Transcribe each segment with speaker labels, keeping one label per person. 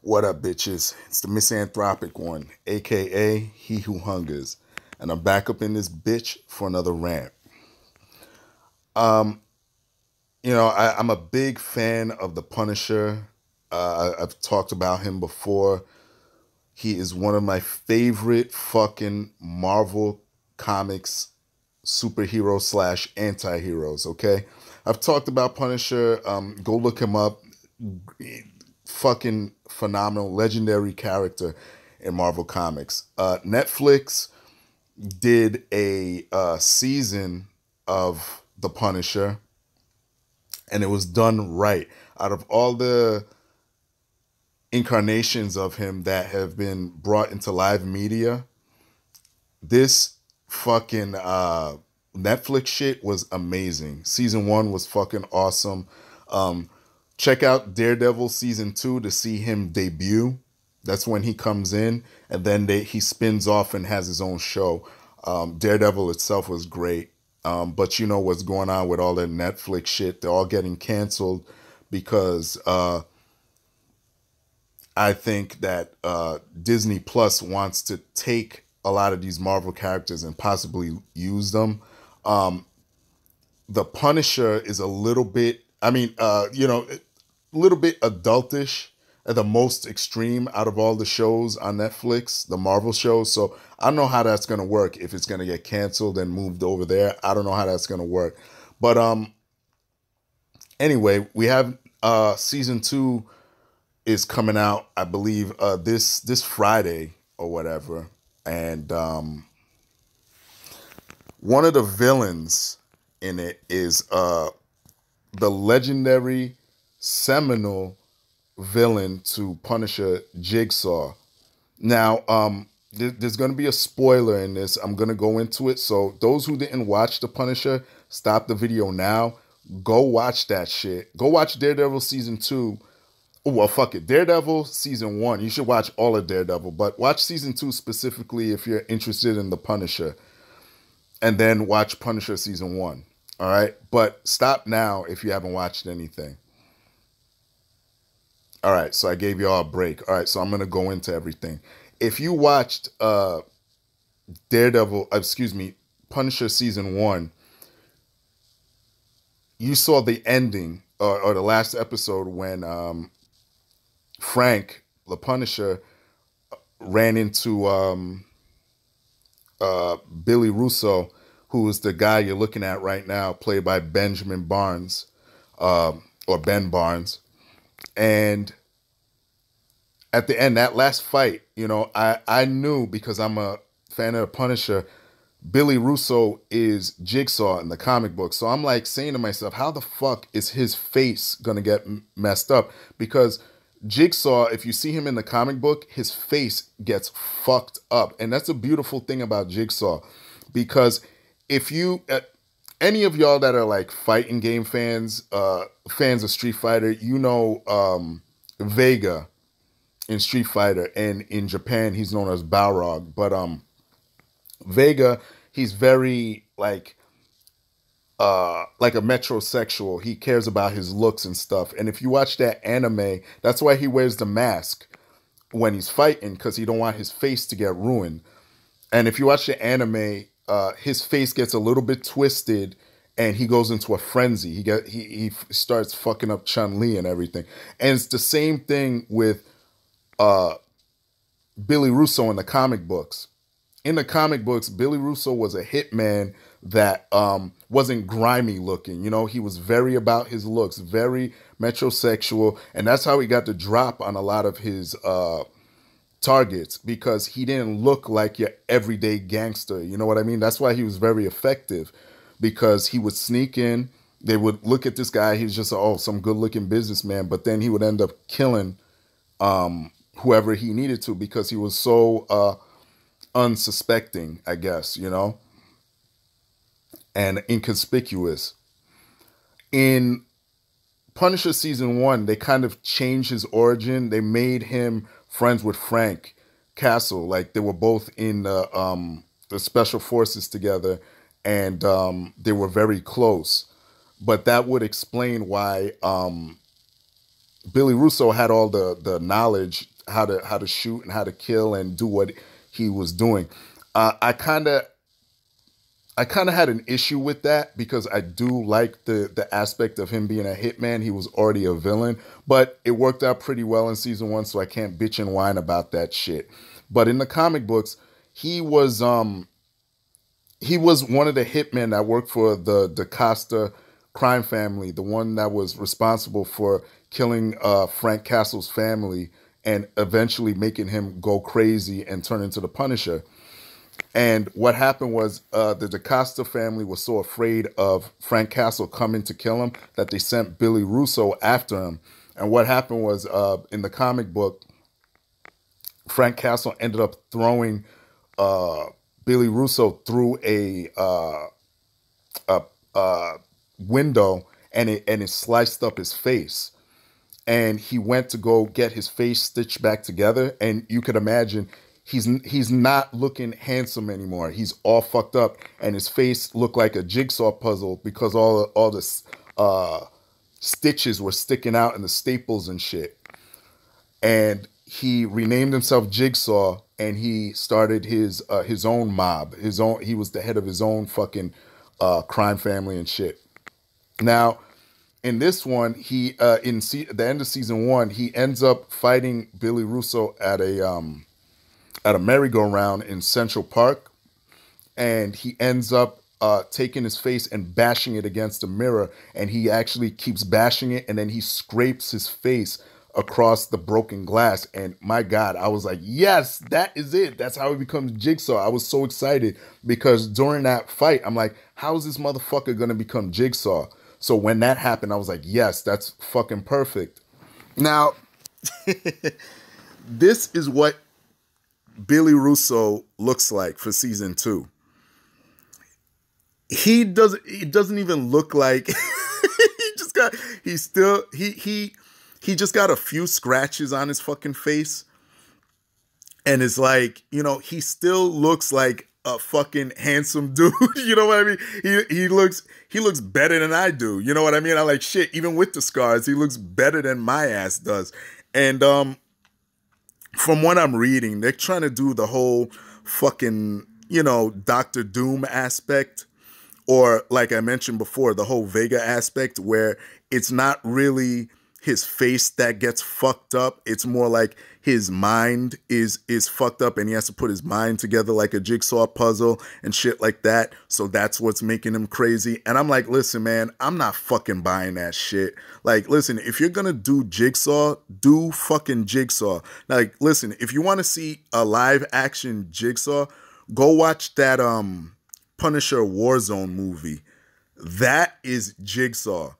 Speaker 1: What up, bitches? It's the misanthropic one, aka He Who Hungers, and I'm back up in this bitch for another rant. Um, I'm a big fan of the Punisher. I've talked about him before. He is one of my favorite fucking Marvel Comics superhero slash anti-heroes. Okay, I've talked about Punisher. Go look him up. Fucking phenomenal, legendary character in Marvel Comics. Netflix did a season of The Punisher, and it was done right. Out of all the incarnations of him that have been brought into live media, this fucking Netflix shit was amazing. Season 1 was fucking awesome. Check out Daredevil season 2 to see him debut. That's when he comes in, and then he spins off and has his own show. Daredevil itself was great. But you know what's going on with all that Netflix shit. They're all getting canceled because I think that Disney Plus wants to take a lot of these Marvel characters and possibly use them. The Punisher is a little bit, a little bit adultish at the most extreme out of all the shows on Netflix, the Marvel shows. So I don't know how that's going to work, if it's going to get canceled and moved over there. I don't know how that's going to work. But anyway, we have season 2 is coming out, I believe, this Friday or whatever. And one of the villains in it is the legendary seminal villain to Punisher, Jigsaw. Now, there's going to be a spoiler in this. I'm going to go into it. So those who didn't watch The Punisher, stop the video now. Go watch that shit. Go watch Daredevil season 2. Oh, well, fuck it. Daredevil season 1. You should watch all of Daredevil, but watch season 2 specifically if you're interested in The Punisher. And then watch Punisher season 1. All right? But stop now if you haven't watched anything. All right, so I gave you all a break. All right, so I'm going to go into everything. If you watched Punisher season 1, you saw the ending or the last episode when Frank, the Punisher, ran into Billy Russo, who is the guy you're looking at right now, played by Benjamin Barnes, or Ben Barnes. And at the end, that last fight, I knew, because I'm a fan of the Punisher, Billy Russo is Jigsaw in the comic book. So I'm like saying to myself, how the fuck is his face going to get messed up? Because Jigsaw, if you see him in the comic book, his face gets fucked up. And that's a beautiful thing about Jigsaw. Because if you... any of y'all that are like fighting game fans, fans of Street Fighter, Vega in Street Fighter, and in Japan he's known as Balrog. But Vega, he's very like a metrosexual. He cares about his looks and stuff. And if you watch that anime, that's why he wears the mask when he's fighting, because he don't want his face to get ruined. And if you watch the anime, his face gets a little bit twisted and he goes into a frenzy. He starts fucking up Chun-Li and everything. And it's the same thing with Billy Russo in the comic books. In the comic books, Billy Russo was a hitman that wasn't grimy looking. He was very about his looks, very metrosexual. And that's how he got the drop on a lot of his targets, because he didn't look like your everyday gangster. You know what I mean? That's why he was very effective, because he would sneak in. They would look at this guy. He's just, some good looking businessman. But then he would end up killing whoever he needed to, because he was so unsuspecting, I guess, and inconspicuous. In Punisher season 1, they kind of changed his origin. They made him friends with Frank Castle. Like, they were both in the special forces together, and they were very close. But that would explain why Billy Russo had all the knowledge how to shoot and how to kill and do what he was doing. I kind of had an issue with that because I do like the aspect of him being a hitman. He was already a villain, but it worked out pretty well in season 1, so I can't bitch and whine about that shit. But in the comic books, he was one of the hitmen that worked for the DaCosta crime family, the one that was responsible for killing Frank Castle's family and eventually making him go crazy and turn into the Punisher. And what happened was the DaCosta family was so afraid of Frank Castle coming to kill him that they sent Billy Russo after him. And what happened was in the comic book, Frank Castle ended up throwing Billy Russo through a window, and it sliced up his face. And he went to go get his face stitched back together, and you could imagine he's not looking handsome anymore. He's all fucked up, and his face looked like a jigsaw puzzle because all the stitches were sticking out and the staples and shit. And he renamed himself Jigsaw, and he started his own mob. He was the head of his own fucking crime family and shit. Now, in this one, he the end of season 1, he ends up fighting Billy Russo at a merry-go-round in Central Park, and he ends up taking his face and bashing it against a mirror, and he actually keeps bashing it, and then he scrapes his face across the broken glass. And my God, I was like, yes, that is it. That's how he becomes Jigsaw. I was so excited because during that fight, I'm like, how is this motherfucker going to become Jigsaw? So when that happened, I was like, yes, that's fucking perfect. Now, this is what Billy Russo looks like for season 2. It doesn't even look like he just got a few scratches on his fucking face. And it's like, he still looks like a fucking handsome dude. You know what I mean? He looks better than I do. You know what I mean? I'm like, shit, even with the scars, he looks better than my ass does. And from what I'm reading, they're trying to do the whole fucking, Dr. Doom aspect, or like I mentioned before, the whole Vega aspect, where it's not really his face that gets fucked up. It's more like his mind is fucked up, and he has to put his mind together like a jigsaw puzzle and shit like that. So that's what's making him crazy. And I'm like, listen, man, I'm not fucking buying that shit. Like, listen, if you're gonna do Jigsaw, do fucking Jigsaw. Like, listen, if you want to see a live action Jigsaw, go watch that Punisher Warzone movie. That is Jigsaw.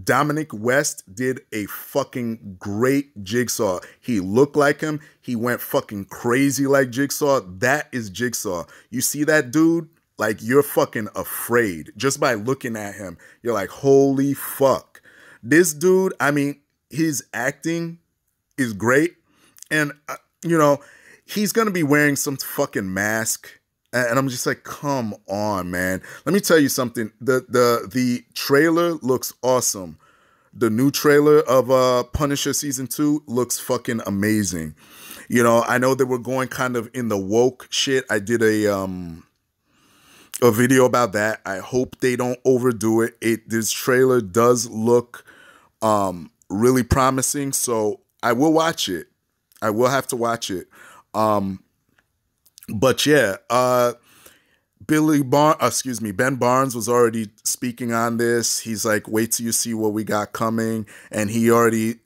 Speaker 1: Dominic West did a fucking great Jigsaw. He looked like him. He went fucking crazy like Jigsaw. That is Jigsaw. You see that dude? Like, you're fucking afraid. Just by looking at him, you're like, holy fuck. This dude, I mean, his acting is great. And, he's going to be wearing some fucking mask. And I'm just like, come on, man. Let me tell you something. The trailer looks awesome. The new trailer of Punisher Season 2 looks fucking amazing. I know that we're going kind of in the woke shit. I did a video about that. I hope they don't overdo it. This trailer does look really promising, so I will watch it. I will have to watch it. But yeah, Ben Barnes was already speaking on this. He's like, wait till you see what we got coming. And he already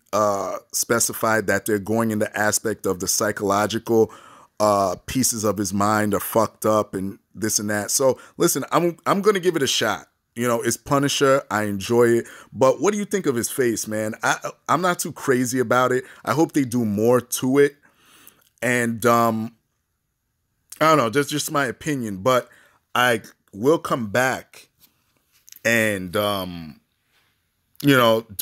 Speaker 1: specified that they're going in the aspect of the psychological pieces of his mind are fucked up and this and that. So listen, I'm going to give it a shot. It's Punisher. I enjoy it. But what do you think of his face, man? I'm not too crazy about it. I hope they do more to it. And, I don't know, that's just my opinion, but I will come back and, do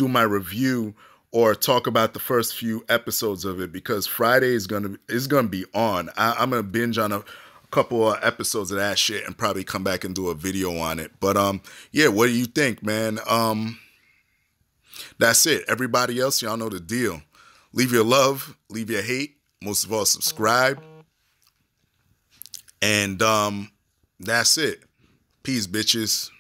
Speaker 1: my review or talk about the first few episodes of it, because Friday is gonna be on. I'm gonna binge on a couple of episodes of that shit and probably come back and do a video on it. But yeah, what do you think, man? That's it. Everybody else, y'all know the deal. Leave your love, leave your hate. Most of all, subscribe. And that's it. Peace, bitches.